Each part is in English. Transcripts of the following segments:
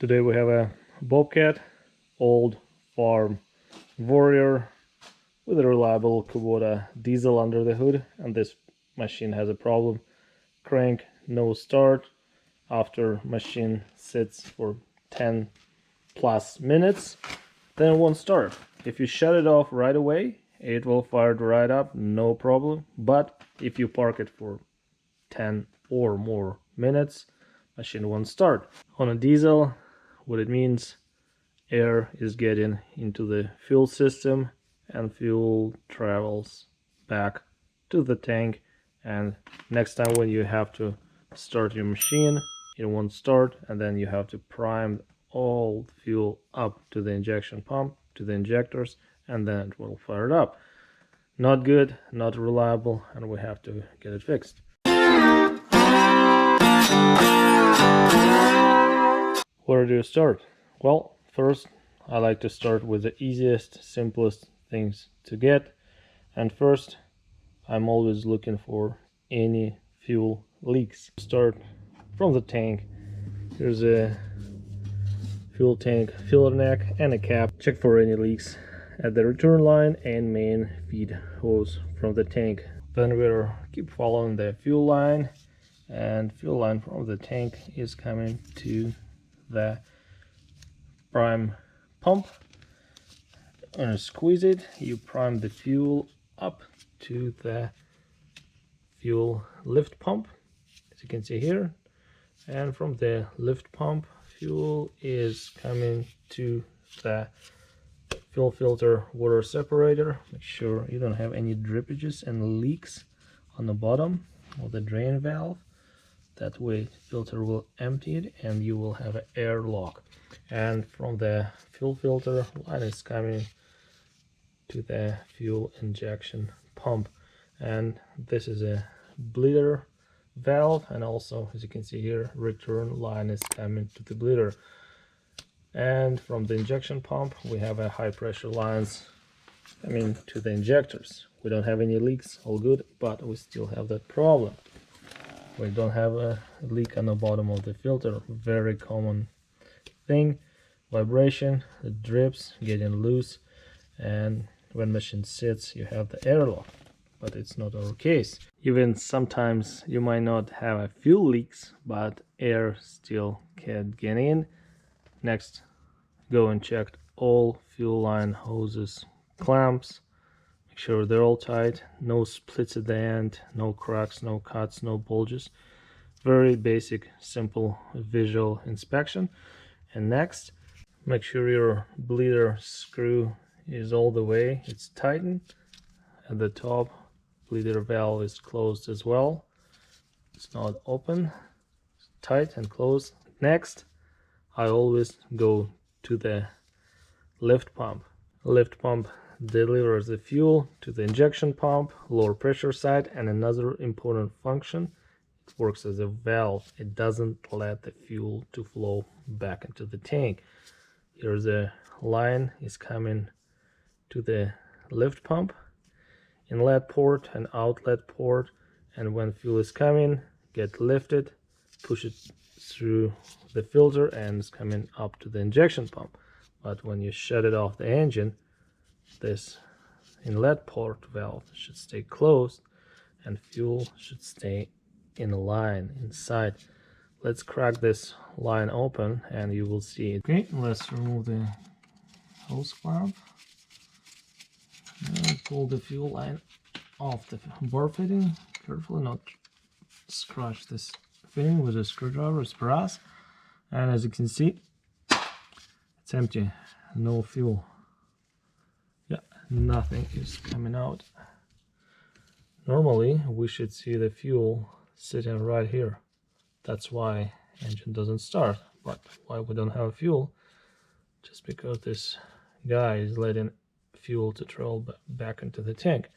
Today we have a Bobcat, old farm warrior with a reliable Kubota diesel under the hood, and this machine has a problem. Crank no start after machine sits for 10 plus minutes, then it won't start. If you shut it off right away, it will fire right up, no problem. But if you park it for 10 or more minutes, machine won't start. On a diesel, what it means, air is getting into the fuel system and fuel travels back to the tank, and next time when you have to start your machine, it won't start, and then you have to prime all the fuel up to the injection pump, to the injectors, and then it will fire it up. Not good, not reliable, and we have to get it fixed. Where do you start? Well, first I like to start with the easiest, simplest things to get. And first, I'm always looking for any fuel leaks. Start from the tank. Here's a fuel tank filler neck and a cap. Check for any leaks at the return line and main feed hose from the tank. Then we'll keep following the fuel line, and fuel line from the tank is coming to the prime pump. And squeeze it, you prime the fuel up to the fuel lift pump, as you can see here, and from the lift pump, fuel is coming to the fuel filter water separator. Make sure you don't have any drippages and leaks on the bottom of the drain valve. That way filter will empty it and you will have an air lock. And from the fuel filter, line is coming to the fuel injection pump, and this is a bleeder valve, and also, as you can see here, return line is coming to the bleeder. And from the injection pump, we have a high pressure lines coming to the injectors. We don't have any leaks, all good, but we still have that problem. We don't have a leak on the bottom of the filter. Very common thing. Vibration, the drips getting loose, and when machine sits, you have the air lock. But it's not our case. Even sometimes you might not have a fuel leaks, but air still can get in. Next, go and check all fuel line hoses, clamps. Make sure they're all tight, no splits at the end, no cracks, no cuts, no bulges. Very basic, simple visual inspection. And next, make sure your bleeder screw is all the way, it's tightened. At the top, bleeder valve is closed as well. It's not open, it's tight and closed. Next, I always go to the lift pump. Lift pump delivers the fuel to the injection pump, lower pressure side, and another important function, it works as a valve. It doesn't let the fuel to flow back into the tank. Here's a line is coming to the lift pump, inlet port and outlet port, and when fuel is coming, get lifted, push it through the filter, and it's coming up to the injection pump. But when you shut it off the engine, this inlet port valve should stay closed and fuel should stay in line inside. Let's crack this line open and you will see it. Okay, let's remove the hose clamp and pull the fuel line off the bar fitting. Carefully not scratch this fitting with a screwdriver. It's brass, and as you can see, it's empty, no fuel. Yeah, nothing is coming out. Normally we should see the fuel sitting right here. That's why engine doesn't start. But why we don't have fuel? Just because this guy is letting fuel to travel back into the tank.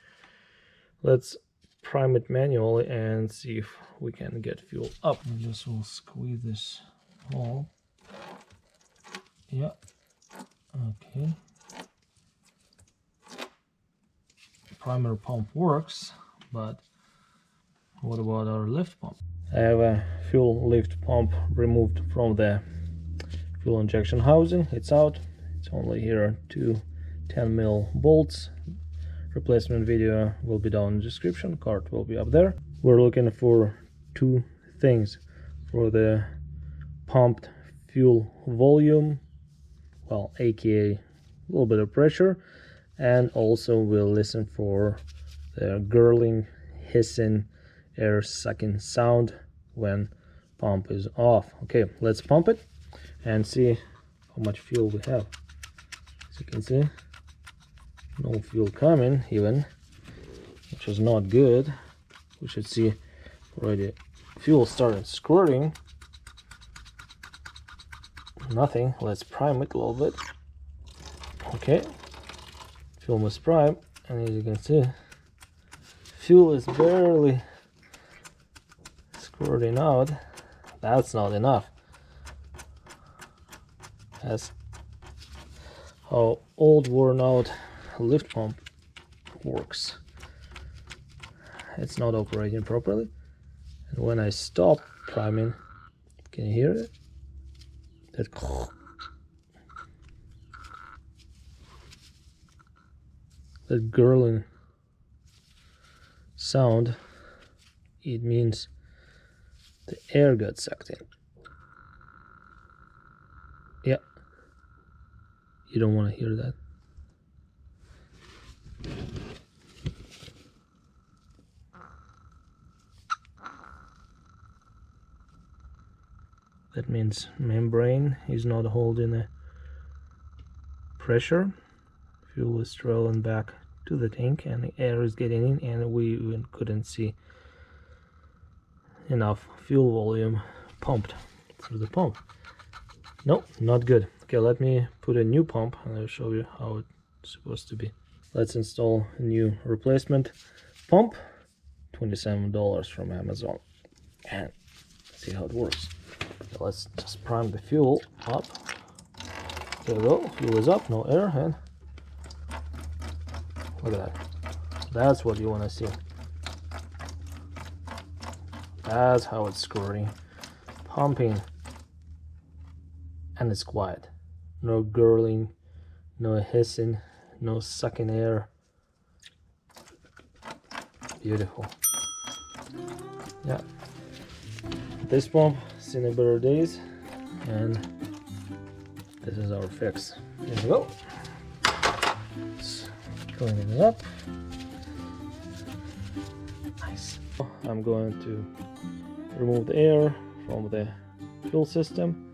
Let's prime it manually and see if we can get fuel up. I just will squeeze this hole. Yeah, okay. Primer pump works, but what about our lift pump? I have a fuel lift pump removed from the fuel injection housing, it's out. It's only here 2 10mm bolts. Replacement video will be down in the description, card will be up there. We're looking for 2 things for the pumped fuel volume, well, aka a little bit of pressure, and also we'll listen for the gurgling, hissing, air sucking sound when pump is off. Okay, let's pump it and see how much fuel we have. As you can see, no fuel coming even, which is not good. We should see already fuel started squirting. Nothing. Let's prime it a little bit. Okay, fuel was prime, and as you can see, fuel is barely squirting out. That's not enough. That's how old, worn out lift pump works. It's not operating properly, and when I stop priming, can you hear it? That gurgling sound, it means the air got sucked in. Yeah, you don't want to hear that. That means membrane is not holding the pressure. Fuel is trailing back to the tank and the air is getting in, and we even couldn't see enough fuel volume pumped through the pump. Nope, not good. Okay, let me put a new pump and I'll show you how it's supposed to be. Let's install a new replacement pump, $27 from Amazon, and see how it works. So let's just prime the fuel up. There we go, fuel is up, no air, and look at that. That's what you want to see. That's how it's squirting, pumping, and it's quiet. No gurgling, no hissing, no sucking air. Beautiful. Yeah. This pump seen better days, and this is our fix. Here we go. Just cleaning it up. Nice. I'm going to remove the air from the fuel system.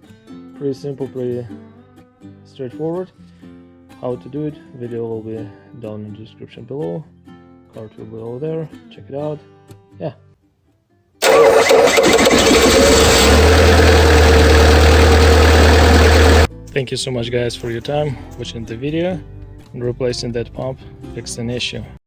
Pretty simple, pretty straightforward. How to do it, video will be down in the description below. Card will be over there. Check it out. Yeah. Thank you so much guys for your time watching the video and replacing that pump fixed an issue.